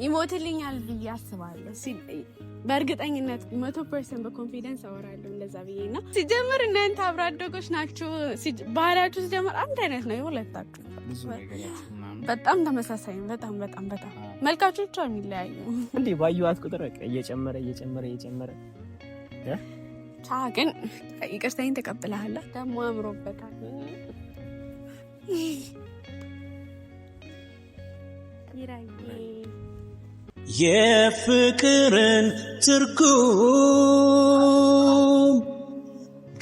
ይሞትልኛል ብዬ አስባለሁ። በእርግጠኝነት 100% በኮንፊደንስ አወራለሁ እንደዛ ብዬና ሲጀምር እናንተ አብሮ አደጎች ናችሁ። ባህሪያችሁ ሲጀምር አንድ አይነት ነው የሁለታችሁ። በጣም ተመሳሳይ ነው። በጣም መልካችሁ ብቻ የሚለያዩ እንዴ ባዩዋት ቁጥር እየጨመረ ግን ይቅርታዬን ተቀብለሃል። ደግሞ አምሮበታል። የፍቅርን ትርጉም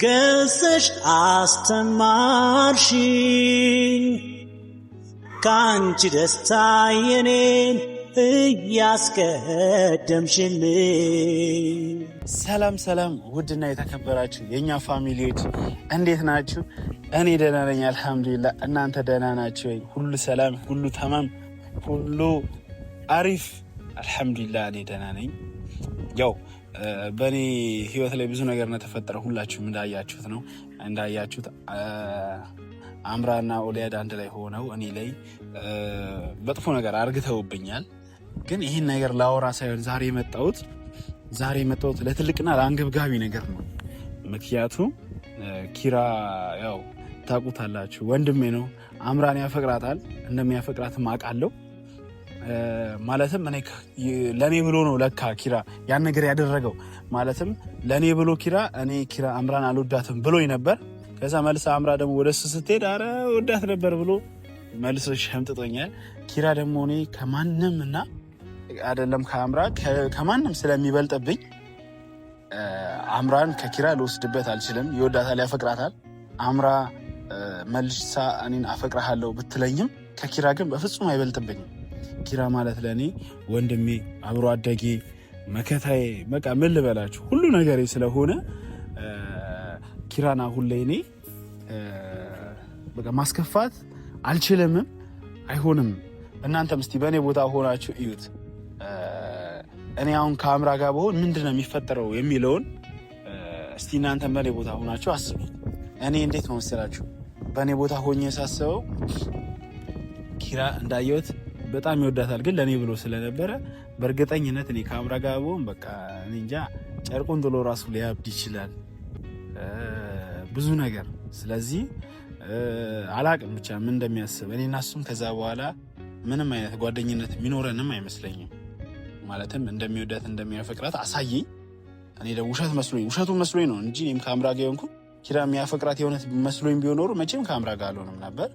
ገሰሽ አስተማርሽኝ ካንቺ ደስታ የኔን እያስቀደምሽልኝ። ሰላም ውድና የተከበራችሁ የኛ ፋሚሊዎች እንዴት ናችሁ? እኔ ደህና ነኝ አልሐምዱሊላህ። እናንተ ደህና ናችሁ ወይ? ሁሉ ሰላም፣ ሁሉ ተማም፣ ሁሉ አሪፍ አልሐምዱሊላህ። እኔ ደህና ነኝ። ያው በእኔ ህይወት ላይ ብዙ ነገር ነው ተፈጠረው። ሁላችሁም እንዳያችሁት አምራና ኦሊያድ አንድ ላይ ሆነው እኔ ላይ መጥፎ ነገር አርግተውብኛል። ግን ይህን ነገር ላወራ ሳይሆን ዛሬ የመጣሁት ለትልቅና ለአንገብጋቢ ነገር ነው። ምክንያቱም ኪራ ያው ታውቁታላችሁ፣ ወንድሜ ነው። አምራን ያፈቅራታል፣ እንደሚያፈቅራትም አውቃለሁ። ማለትም ለኔ ብሎ ነው ለካ ኪራ ያን ነገር ያደረገው። ማለትም ለኔ ብሎ ኪራ አምራን አልወዳትም ብሎኝ ነበር። ከዛ መልሳ አምራ ደግሞ ወደሱ ስትሄድ አረ ወዳት ነበር ብሎ መልሶ ሸምጥጦኛል። ኪራ ደግሞ እኔ ከማንም እና አይደለም ከአምራ ከማንም ስለሚበልጥብኝ አምራን ከኪራ ልወስድበት አልችልም። ይወዳታል፣ ያፈቅራታል። አምራ መልሳ እኔን አፈቅርሃለሁ ብትለኝም ከኪራ ግን በፍጹም አይበልጥብኝም። ኪራ ማለት ለእኔ ወንድሜ፣ አብሮ አደጌ፣ መከታዬ፣ በቃ ምን ልበላችሁ ሁሉ ነገሬ ስለሆነ ኪራን አሁን ላይ እኔ በቃ ማስከፋት አልችልምም፣ አይሆንም። እናንተም እስቲ በእኔ ቦታ ሆናችሁ እዩት። እኔ አሁን ከአምራ ጋር በሆን ምንድን ነው የሚፈጠረው የሚለውን እስቲ እናንተም በእኔ ቦታ ሆናችሁ አስቡት። እኔ እንዴት ነው መሰላችሁ በእኔ ቦታ ሆኜ ሳስበው ኪራ እንዳየሁት በጣም ይወዳታል፣ ግን ለእኔ ብሎ ስለነበረ በእርግጠኝነት እኔ ከአምራ ጋር በሆን በቃ እኔ እንጃ ጨርቁን ጥሎ ራሱ ሊያብድ ይችላል ብዙ ነገር። ስለዚህ አላቅም ብቻ ምን እንደሚያስብ እኔና እሱም ከዛ በኋላ ምንም አይነት ጓደኝነት የሚኖረንም አይመስለኝም። ማለትም እንደሚወዳት እንደሚያፈቅራት አሳየኝ። እኔ ደግሞ ውሸቱን መስሎኝ ነው እንጂ እኔም ከአምራ ጋር የሆንኩት ኪራ የሚያፈቅራት የሆነት መስሎኝ ቢሆን ኖሮ መቼም ከአምራ ጋር አልሆንም ነበር።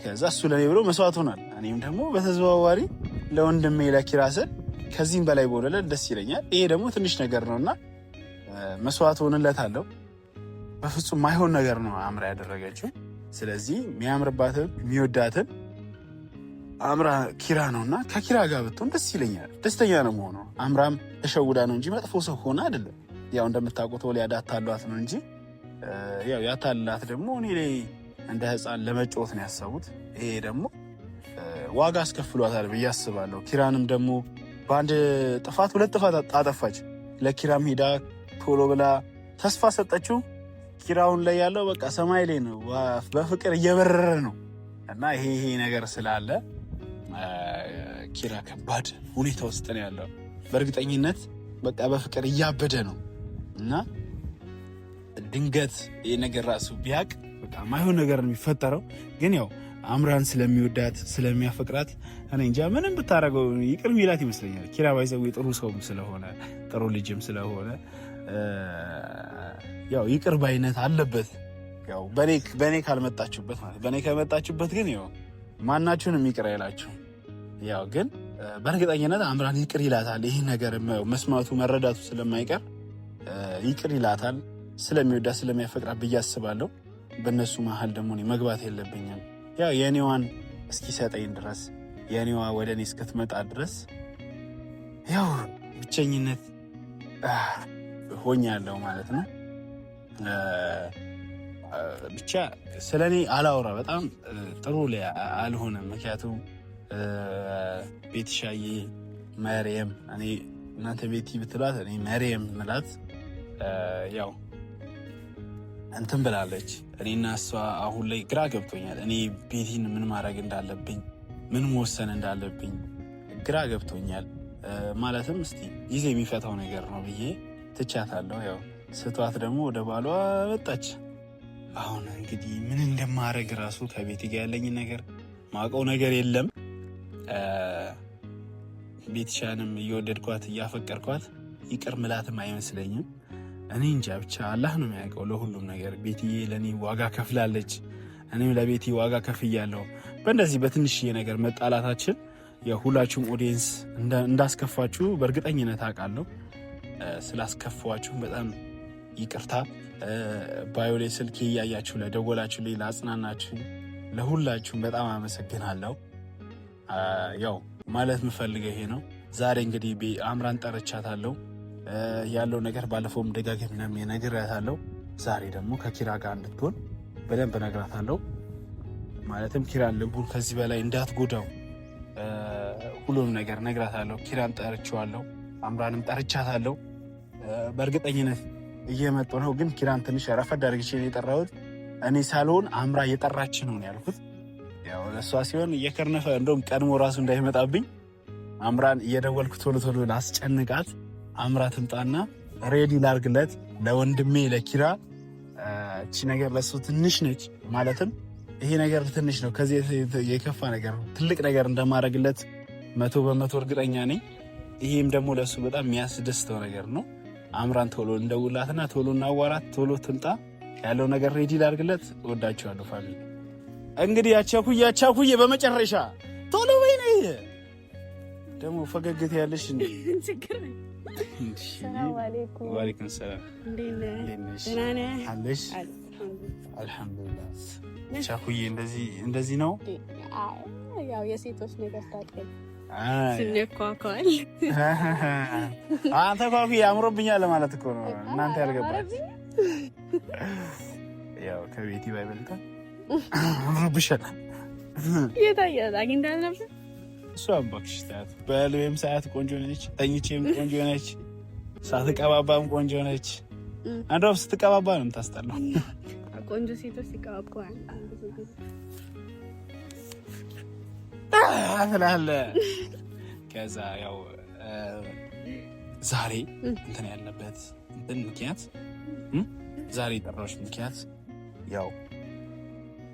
ከዛ እሱ ለኔ ብሎ መስዋዕት ሆናል። እኔም ደግሞ በተዘዋዋሪ ለወንድሜ ለኪራ ስል ከዚህም በላይ በሆነለት ደስ ይለኛል። ይሄ ደግሞ ትንሽ ነገር ነውና መስዋዕት ሆንለታለሁ። በፍጹም ማይሆን ነገር ነው አምራ ያደረገችው። ስለዚህ የሚያምርባትን የሚወዳትን አምራ ኪራ ነውና ከኪራ ጋር ብትሆን ደስ ይለኛል። ደስተኛ ነው የምሆነው። አምራም ተሸውዳ ነው እንጂ መጥፎ ሰው ሆነ አይደለም። ያው እንደምታውቁት ኦሊያድ አታሏት ነው እንጂ ያው ያታላት ደግሞ እኔ ላይ እንደ ሕፃን ለመጫወት ነው ያሰቡት። ይሄ ደግሞ ዋጋ አስከፍሏታል ብዬ አስባለሁ። ኪራንም ደግሞ በአንድ ጥፋት 2 ጥፋት አጠፋች። ለኪራም ሄዳ ቶሎ ብላ ተስፋ ሰጠችው። ኪራውን ላይ ያለው በቃ ሰማይ ላይ ነው፣ በፍቅር እየበረረ ነው። እና ይሄ ነገር ስላለ ኪራ ከባድ ሁኔታ ውስጥ ነው ያለው። በእርግጠኝነት በቃ በፍቅር እያበደ ነው። እና ድንገት ይሄ ነገር ራሱ ቢያቅ በቃ ማይሆን ነገር ነው የሚፈጠረው። ግን ያው አምራን ስለሚወዳት ስለሚያፈቅራት እኔ እንጃ ምንም ብታረገው ይቅር ሚላት ይመስለኛል። ኪራ ባይዘው ጥሩ ሰውም ስለሆነ ጥሩ ልጅም ስለሆነ ያው ይቅር ባይነት አለበት። ያው በኔ ካልመጣችሁበት ማለት በኔ ከመጣችሁበት ግን ያው ማናችሁንም ይቅር አይላችሁ። ያው ግን በእርግጠኝነት አምራን ይቅር ይላታል። ይሄ ነገር መስማቱ መረዳቱ ስለማይቀር ይቅር ይላታል። ስለሚወዳት ስለሚያፈቅራት ብዬ አስባለሁ። በእነሱ መሀል ደግሞ እኔ መግባት የለብኝም። ያው የኔዋን እስኪሰጠኝ ድረስ የኔዋ ወደ እኔ እስክትመጣ ድረስ ያው ብቸኝነት ሆኛለሁ ማለት ነው። ብቻ ስለ እኔ አላወራ በጣም ጥሩ ላይ አልሆነም። ምክንያቱም ቤትሻዬ መርየም፣ እኔ እናንተ ቤቲ ብትሏት እኔ መርየም ምላት ያው እንትን ብላለች። እኔና እሷ አሁን ላይ ግራ ገብቶኛል። እኔ ቤቲን ምን ማድረግ እንዳለብኝ ምን መወሰን እንዳለብኝ ግራ ገብቶኛል። ማለትም እስቲ ጊዜ የሚፈታው ነገር ነው ብዬ ትቻታለሁ። ያው ስቷት ደግሞ ወደ ባሏ ወጣች። አሁን እንግዲህ ምን እንደማረግ ራሱ ከቤት ጋር ያለኝ ነገር ማውቀው ነገር የለም። ቤትሻንም እየወደድኳት እያፈቀርኳት ይቅር ምላትም አይመስለኝም። እኔ እንጃ ብቻ አላህ ነው የሚያውቀው ለሁሉም ነገር። ቤትዬ ለእኔ ዋጋ ከፍላለች፣ እኔም ለቤቴ ዋጋ ከፍያለሁ። በእንደዚህ በትንሽዬ ነገር መጣላታችን የሁላችሁም ኦዲየንስ እንዳስከፋችሁ በእርግጠኝነት አውቃለሁ። ስላስከፋችሁ በጣም ይቅርታ። ባዮ ላይ ስልክ እያያችሁ ለደወላችሁ ላይ ላጽናናችሁ ለሁላችሁም በጣም አመሰግናለሁ። ያው ማለት የምፈልገው ይሄ ነው። ዛሬ እንግዲህ አምራን ጠርቻታለሁ። ያለው ነገር ባለፈውም ደጋግሜ ነግሬያታለሁ። ዛሬ ደግሞ ከኪራ ጋር እንድትሆን በደንብ ነግራታለሁ። ማለትም ኪራን ልቡን ከዚህ በላይ እንዳትጎዳው ሁሉንም ነገር ነግራታለሁ። ኪራን ጠርቼዋለሁ፣ አምራንም ጠርቻታለሁ። በእርግጠኝነት እየመጡ ነው። ግን ኪራን ትንሽ ረፈድ አድርጌ የጠራሁት እኔ ሳልሆን አምራ እየጠራች ነው ያልኩት። ያው ለእሷ ሲሆን እየከርነፈ እንደውም ቀድሞ ራሱ እንዳይመጣብኝ አምራን እየደወልኩ ቶሎ ቶሎ ላስጨንቃት። አምራ ትምጣና ሬዲ ላርግለት ለወንድሜ ለኪራ። እቺ ነገር ለሱ ትንሽ ነች። ማለትም ይሄ ነገር ትንሽ ነው። ከዚህ የከፋ ነገር ትልቅ ነገር እንደማረግለት 100% እርግጠኛ ነኝ። ይሄም ደግሞ ለሱ በጣም የሚያስደስተው ነገር ነው። አምራን ቶሎ እንደውላትና ቶሎ እናዋራት፣ ቶሎ ትምጣ፣ ያለው ነገር ሬዲ ላርግለት። ወዳችኋለሁ ፋሚሊ። እንግዲህ ያቻኩዬ በመጨረሻ ቶሎ ወይ ነይ ደግሞ ፈገግታ ያለሽ እንዴ? ሰላም አለይኩም። ወአለይኩም ሰላም። ደህና ነህ? አለሽ? አልሐምዱሊላህ። ቻኩዬ እንደዚህ ነው። ያው የሴቶች ነገር ታውቃለህ፣ ስንኳኳል። አንተ ኳኩ ያምሮብኛል ማለት እኮ ነው። እናንተ ያልገባችሁ ያው ከቤቲ ባይበልጣ አምሮብሻል። የታየት አግኝተህ ነበር? እሷም እባክሽ ታያት። በልቤም ሰዓት ቆንጆ ነች፣ ተኝቼም ቆንጆ ነች፣ ሳትቀባባም ቆንጆ ነች። እንደውም ስትቀባባ ነው የምታስጠላው። ቆንጆ ሴቶች ሲቀባቡ ትላለህ። ከዛ ያው ዛሬ እንትን ያለበት እንትን ምክንያት ዛሬ የጠራሁሽ ምክንያት ያው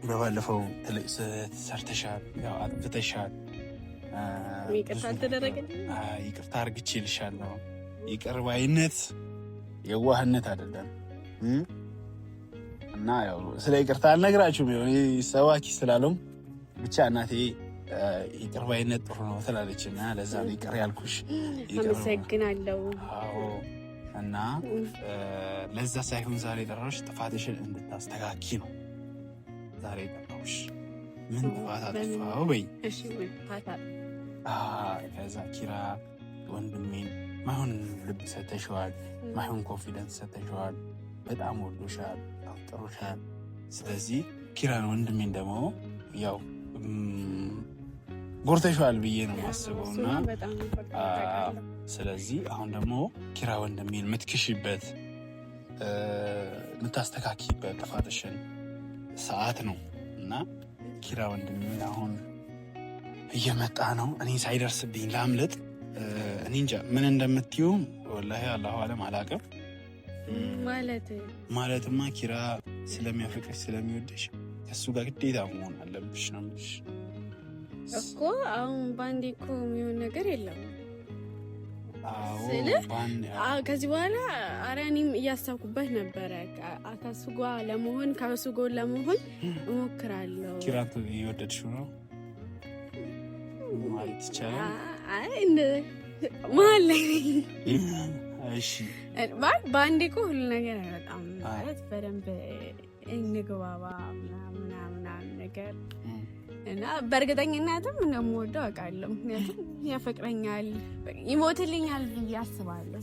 በባለፈው ትልቅ ስህተት ሰርተሻል፣ ያው አጥፍተሻል። ይቅርታ አርግቼልሻለሁ። ይቅር ባይነት የዋህነት አይደለም እና ያው ስለ ይቅርታ አልነግራችሁም። ይሁን ሰዋኪ ስላለው ብቻ እናቴ ይቅር ባይነት ጥሩ ነው ትላለችና ለዛ ነው ይቅር ያልኩሽ። አመሰግናለሁ። አዎ እና ለዛ ሳይሆን ዛሬ ጠራሁሽ ጥፋትሽን እንድታስተካኪ ነው ዛሬ ጠራሁሽ። ምን ጥፋት አጥፋው በይ? እሺ ምን ጥፋት? ከዛ ኪራ ወንድሜን ማይሆን ልብ ሰተሽዋል፣ ማይሆን ኮንፊደንስ ሰተሽዋል። በጣም ወዶሻል፣ አፍቅሮሻል። ስለዚህ ኪራን ወንድሜን ደግሞ ያው ጎርተሽዋል ብዬ ነው የማስበው እና ስለዚህ አሁን ደግሞ ኪራ ወንድሜን የምትክሽበት የምታስተካኪበት ጥፋትሽን ሰዓት ነው እና ኪራ ወንድሜን አሁን እየመጣ ነው። እኔ ሳይደርስብኝ ላምልጥ። እኔ እንጃ ምን እንደምትዩ ወላሂ አላሁ አለም አላውቅም። ማለትማ ኪራ ስለሚያፈቅርሽ ስለሚወድሽ ከሱ ጋር ግዴታ መሆን አለብሽ ነው የምልሽ እኮ። አሁን ባንዴ እኮ የሚሆን ነገር የለም ከዚህ በኋላ እኔም እያሰብኩበት ነበረ። ከሱ ጋር ለመሆን ከሱ ጋር ለመሆን እሞክራለሁ። ኪራ እየወደድሽው ነው ማለት ይቻላል? መሀል ላይ እሺ። በአንዴ እኮ ሁሉ ነገር አይመጣም ማለት በደንብ እንግባባ ምናምን ነገር እና በእርግጠኝነትም እንደምወደው አውቃለሁ። ምክንያቱም ያፈቅረኛል፣ ይሞትልኛል ብዬ አስባለሁ።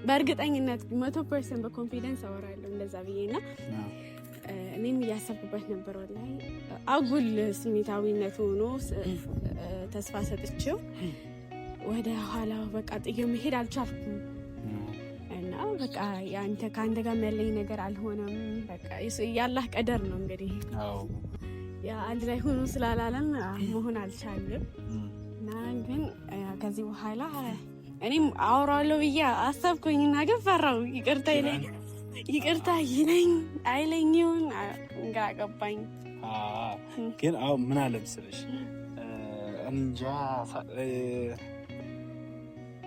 በእርግጠኝነት 100% በኮንፊደንስ አወራለሁ እንደዛ ብዬ እና እኔም እያሰብኩበት ነበር። ወላሂ አጉል ስሜታዊነት ሆኖ ተስፋ ሰጥቼው ወደ ኋላ በቃ ጥዬው መሄድ አልቻልኩም እና በቃ ከአንተ ጋር ያለኝ ነገር አልሆነም። በቃ ያላህ ቀደር ነው እንግዲህ። አንድ ላይ ሆኖ ስላላለም መሆን አልቻለም እና ግን ከዚህ በኋላ እኔም አወራለሁ ብዬ አሰብኩኝና ግን ፈራው። ይቅርታ ይለኝ አይለኝ ይሁን ግራ ገባኝ። ግን አሁን ምን አለ መሰለሽ እንጃ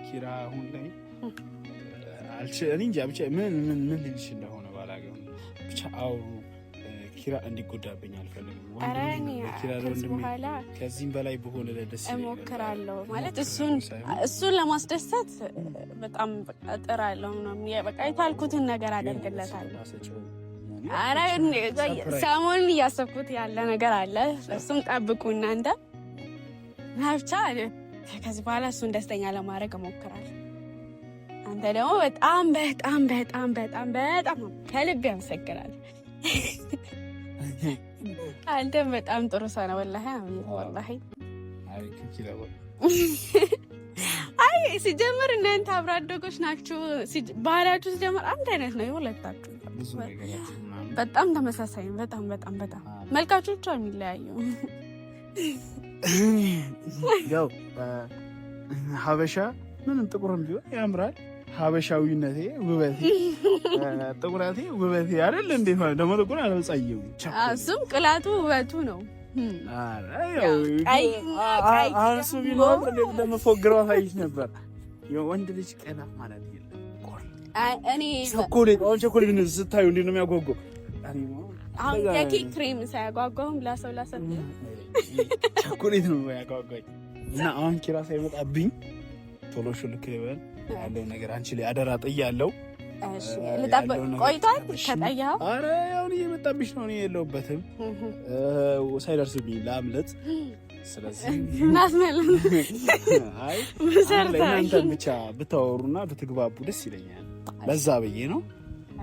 ኪራ አሁን ላይ እኔ እንጃ ብቻ ምን ልልሽ እንደሆነ ባላገኝ ብቻ አውሩ። ኪራ እንዲጎዳብኝ አልፈልግም። ከዚህም በላይ በሆነ ደስ እሞክራለሁ ማለት እሱን ለማስደሰት በጣም እጥራለሁ። በቃ የታልኩትን ነገር አደርግለታለሁ። ኧረ ሰሞኑን እያሰብኩት ያለ ነገር አለ። እሱም ጠብቁ እናንተ ብቻ። ከዚህ በኋላ እሱን ደስተኛ ለማድረግ እሞክራለሁ። አንተ ደግሞ በጣም በጣም በጣም በጣም በጣም ከልብ ያመሰግናለሁ። አንተም በጣም ጥሩ ሰው ነው ወላሂ። አይ ሲጀምር እናንተ አብሮ አደጎች ናችሁ። ባህሪያችሁ ሲጀምር አንድ አይነት ነው የሁለታችሁ። በጣም ተመሳሳይ ነው። በጣም በጣም በጣም መልካችሁ ብቻ የሚለያዩ። ያው ሀበሻ ምንም ጥቁርም ቢሆን ያምራል። ሀበሻዊነቴ ውበቴ፣ ጥቁረቴ ውበቴ አይደል? እንዴት ማለት ደግሞ ጥቁር አለጸየው። እሱም ቅላቱ ውበቱ ነው። አንሱ ቢኖር ለመፎግረው ታይሽ ነበር። የወንድ ልጅ ቀና ማለት እኔ ቾኮሌት ስታዩ እንዴት ነው የሚያጓጓው? አሁን የኬክ ክሬም ሳያጓጓውም ላሰው ቾኮሌት ነው ያጓጓኝ። እና አሁን ኪራ ሳይመጣብኝ ቶሎ ሹልክ ይበል ያለው ነገር አንቺ ላይ አደራ ጥያለሁ። እሺ ልጠብቅ። ቆይቷል ከጠያው? ኧረ አሁን እየመጣብሽ ነው። እኔ የለሁበትም ሳይደርስብኝ ላምለጥ። ስለዚህ ናስመለም አይ እናንተም ብቻ ብታወሩና ብትግባቡ ደስ ይለኛል። ለዛ ብዬ ነው።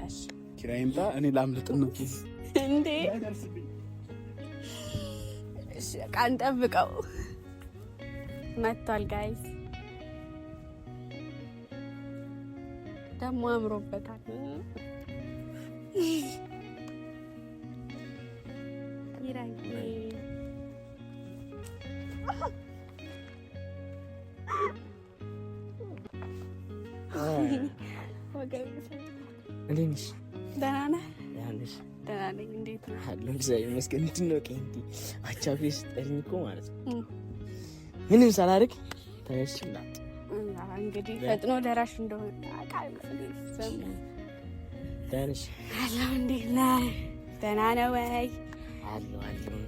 እሺ ኪራ ይምጣ፣ እኔ ላምለጥ ነው እንዴ? እሺ ቃን ጠብቀው መጥቷል ጋይስ። ደግሞ አምሮበታል። ኪራይ እንዴት ደህና ነህ? ደህና ነኝ። እንዴት ነህ? አለሁ እግዚአብሔር ይመስገን። እንትን ነው ቄንቲ አቻፍሬ ስጠሪኝ እኮ ማለት ነው ምንም ሳላደርግ ተነስችላ እንግዲህ ፈጥኖ ደራሽ እንደሆነ አውቃለሁ። ዳንሽ አለሁ። እንዴት ነህ? ደህና ነህ ወይ? አለሁ።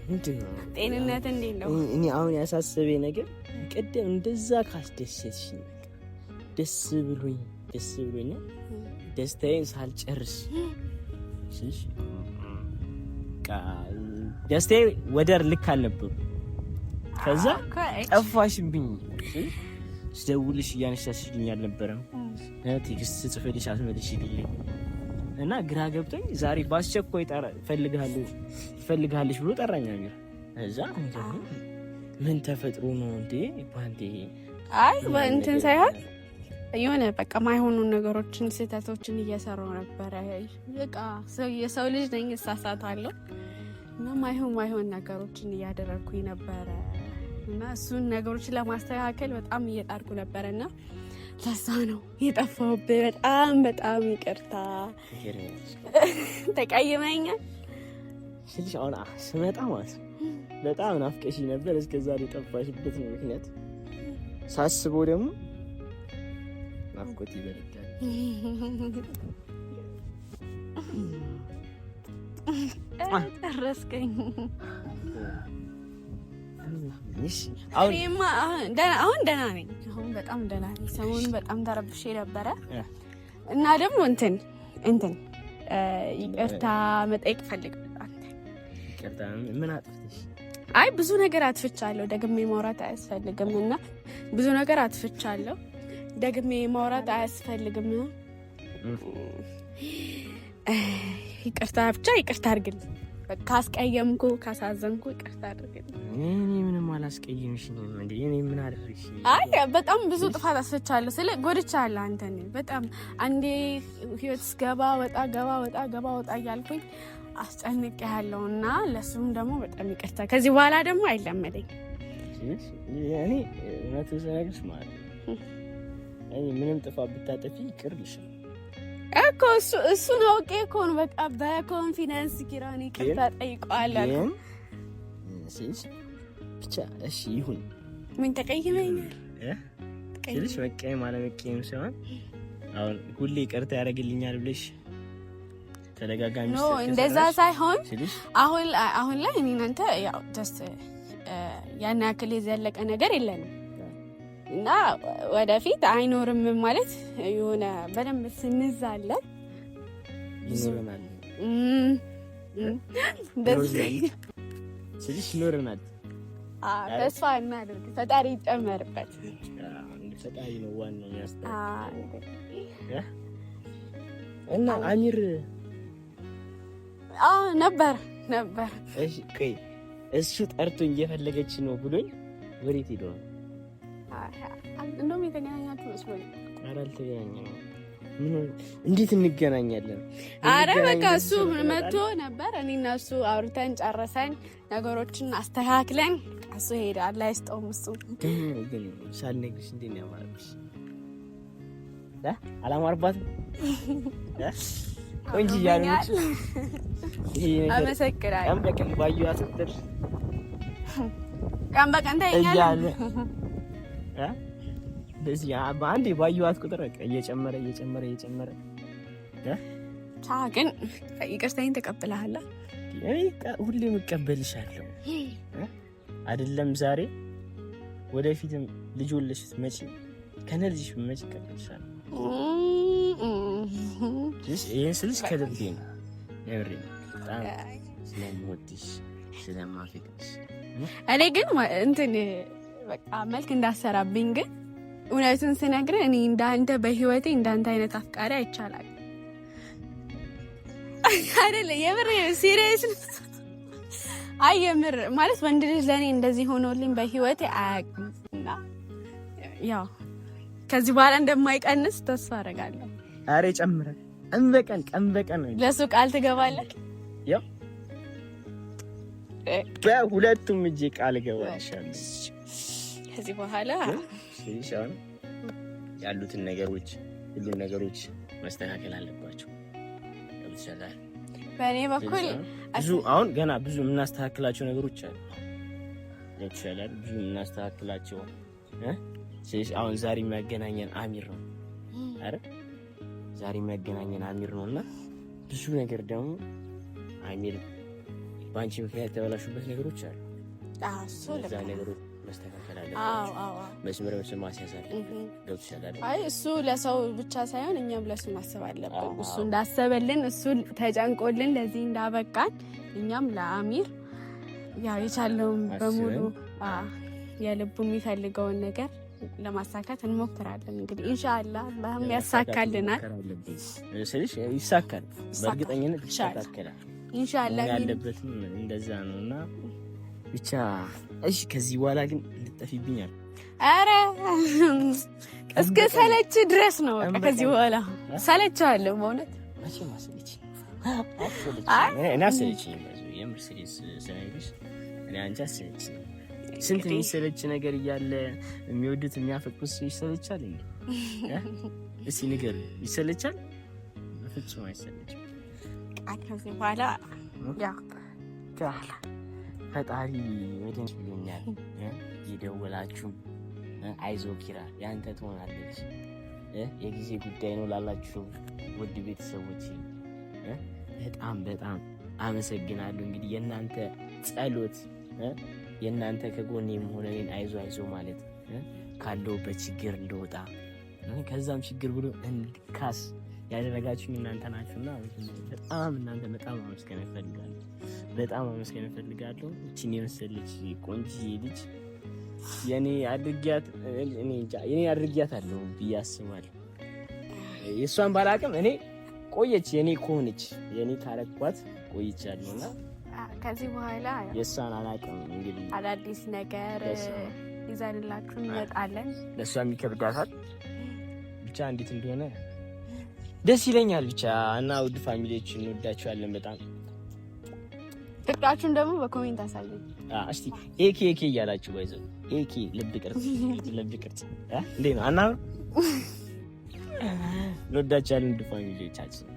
ምንድን ነው ጤንነት እንዴት ነው? እኔ አሁን ያሳሰበኝ ነገር ቅድም እንደዛ ካስደሰትሽኝ ደስ ብሎኝ ደስታዬን ሳልጨርስ ደስታዬ ወደር ልክ አልነበሩ። ከዛ ጠፋሽብኝ። ስደውልሽ እያነሳሽልኝ አልነበረም። ቴክስት ጽፈልሽ አትመልሽልኝ እና ግራ ገብቶኝ ዛሬ በአስቸኳይ እፈልግሃለሽ ብሎ ጠራኝ አሚር። እዛ ምን ተፈጥሮ ነው እንዴ ባንዴ? አይ እንትን ሳይሆን የሆነ በቃ ማይሆኑ ነገሮችን ስህተቶችን እየሰራሁ ነበረ። በቃ የሰው ልጅ ነኝ እሳሳታለሁ እና ማይሆን ነገሮችን እያደረግኩኝ ነበረ እና እሱን ነገሮችን ለማስተካከል በጣም እየጣርኩ ነበረና ለዛ ነው የጠፋሁብህ። በጣም በጣም ይቅርታ። ተቀይመኛል ስልሽ አሁን ስመጣ ማለት በጣም ናፍቀሽ ነበር። እስከዛ የጠፋሽበት ነው ምክንያት ሳስበው ደግሞ ናፍቆት ይበልጣል። ረስከኝ። አሁን ደህና ነኝ። አሁን በጣም ደህና ነኝ። ሰሞኑን በጣም ተረብሼ ነበረ እና ደግሞ እንትን ይቅርታ መጠየቅ ፈልግ። ይቅርታ ምን አጥፍተሽ? አይ ብዙ ነገር አጥፍቻለሁ። ደግሜ ማውራት አያስፈልግም እና ብዙ ነገር አጥፍቻለሁ። ደግሜ ማውራት አያስፈልግም። ይቅርታ ብቻ ይቅርታ አድርግልኝ። ካስቀየምኩ ካሳዘንኩ ይቅርታ አድርግልኝ። እኔ ምንም አላስቀየምሽም እንዴ? እኔ ምን አደረግሽ? አይ በጣም ብዙ ጥፋት አስፈቻለሁ። ስለ ጎድቻለሁ አንተን በጣም አንዴ ህይወት ገባ ወጣ እያልኩኝ አስጨንቄያለሁ እና ለሱም ደግሞ በጣም ይቅርታ። ከዚህ በኋላ ደግሞ አይለመደኝ እኔ እውነቱ ስነግርሽ ማለት ነው እኔ ምንም ጥፋት ብታጠፊ ይቅርልሽ እኮ እሱን አውቄ እኮ ነው በቃ በኮንፊደንስ ኪራን ይቅርታ ጠይቀዋለሁ። ብቻ እሺ ይሁን። ምን ተቀይመኝ ትልሽ መቀየም አለመቀየም ሳይሆን አሁን ሁሌ ይቅርታ ያደርግልኛል ብለሽ ተደጋጋሚ ነው እንደዛ ሳይሆን አሁን ላይ እኔ እናንተ ያው ጀስት ያን ያክል የዘለቀ ነገር የለንም እና ወደፊት አይኖርም ማለት የሆነ በደንብ ስንዛለን ይኖረናል እንደዚህ ስለዚህ ይኖረናል። ተስፋ እናድርግ። ፈጣሪ ይጨመርበት። ፈጣሪ ነው ዋናው የሚያስጠው እና አሚር ነበር። እሺ ቆይ እሱ ጠርቶኝ እየፈለገች ነው ብሎኝ ወዴት ሄዶ ነው? እንደውም የተገናኛችሁ መስሎኝ። ኧረ አልተገናኘንም። እንዴት እንገናኛለን? አረ በቃ እሱ መጥቶ ነበር። እኔ እና እሱ አውርተን ጨረሰን ነገሮችን አስተካክለን እሱ ሄዳል። አይስጠውም እሱ ግን ሳልነግርሽ እንዴት ነው ያማረብሽ? አላማረባትም? ቆንጆ ያለች አመሰግናለሁ። ቀን በቀን ባየኋት ቁጥር ቀን በቀን ታየኛለህ። በዚህ በአንዴ ባየኋት ቁጥር እየጨመረ ግን ይቅርታዬን ተቀብለሃል? ሁሌም እቀበልሻለሁ አይደለም ዛሬ ወደፊትም ልጅ ወልደሽ ስትመጪ ከነ ልጅሽ ስትመጪ እቀበልሻለሁ። ይሄን ስልሽ ከልቤ ነው የምሬን በጣም ስለምወድሽ ስለማፈቅርሽ። እኔ ግን እንትን በቃ መልክ እንዳሰራብኝ ግን እውነቱን ስነግርህ እኔ እንዳንተ በህይወቴ እንዳንተ አይነት አፍቃሪ አይቻላል አይደለ? የምር ሲሪየስ አይ የምር ማለት ወንድ ልጅ ለኔ እንደዚህ ሆኖልኝ በህይወቴ አያውቅም እና ያው ከዚህ በኋላ እንደማይቀንስ ተስፋ አደርጋለሁ። አሬ ጨምረን ቀን በቀን ለሱ ቃል ትገባለህ? ያው በሁለቱም እጄ ቃል እገባልሻለሁ። ከዚህ በኋላ ሲሻን ያሉትን ነገሮች ሁሉን ነገሮች መስተካከል አለባቸው። ለምሳሌ በእኔ በኩል አሁን ገና ብዙ የምናስተካክላቸው ነገሮች አሉ። ለምሳሌ ብዙ የምናስተካክላቸው አሁን ዛሬ የሚያገናኘን አሚር ነው አይደል? ዛሬ የሚያገናኘን አሚር ነውና ብዙ ነገር ደግሞ አሚር ባንቺ ምክንያት የተበላሹበት ነገሮች አሉ። እዛ ነገሮች መስተካከል አለባቸው። መስመር ማስያዝ አለብን። ገብቶሻል? አይ እሱ ለሰው ብቻ ሳይሆን እኛም ለሱ ማሰብ አለብን። እሱ እንዳሰበልን እሱ ተጨንቆልን ለዚህ እንዳበቃን እኛም ለአሚር ያው የቻለውን በሙሉ የልቡ የሚፈልገውን ነገር ለማሳካት እንሞክራለን። እንግዲህ ኢንሻአላህ አላህም ያሳካልናል። ስለዚህ ይሳካል፣ በእርግጠኝነት ይሳካል ኢንሻአላህ። ያለበትም እንደዛ ነውና ብቻ እሺ። ከዚህ በኋላ ግን ልጠፊብኛል። አረ እስከ ሰለች ድረስ ነው በቃ። ከዚህ በኋላ ሰለቻለሁ በእውነት መቼ ማሰለች እኔ አሰለች የምር ሲሪየስ ስለይሽ እኔ አንቺ አሰለች። ስንት የሚሰለች ነገር እያለ የሚወዱት የሚያፈቅሩት ሰው ይሰለቻል እንዴ? እስኪ ንገር፣ ይሰለቻል? በፍጹም አይሰለችም። ከዚህ በኋላ ያው ፈጣሪ ወደን ብሎኛል። የደወላችሁ አይዞ ኪራ ያንተ ትሆናለች የጊዜ ጉዳይ ነው ላላችሁ ውድ ቤተሰቦች በጣም አመሰግናለሁ። እንግዲህ የእናንተ ጸሎት የእናንተ ከጎኔ መሆን እኔን አይዞ ማለት ካለሁበት ችግር እንደወጣ ከዛም ችግር ብሎ እንድካስ ያደረጋችሁኝ እናንተ ናችሁና እናንተ በጣም አመስገን እፈልጋለሁ። እቺን የመሰለች ቆንጆ ልጅ የኔ አድርጊያት አለው ብዬ አስባለሁ። የእሷን ባላቅም እኔ ቆየች የኔ ከሆነች የኔ ካረኳት ቆይቻለሁና ከዚህ በኋላ የእሷን አላቅም። እንግዲህ አዳዲስ ነገር ይዘንላችሁ እንመጣለን። ለእሷም ይከብዳታል ብቻ እንዴት እንደሆነ ደስ ይለኛል ብቻ እና ውድ ፋሚሊዎች እንወዳችኋለን በጣም ፍቅራችሁን ደግሞ በኮሜንት አሳዩኝ። እስቲ ኤኬ እያላችሁ ባይዘው ኤኬ ልብ ቅርጽ እንዴ ነው አና እንወዳችኋለን ፋሚሊዎቻችን።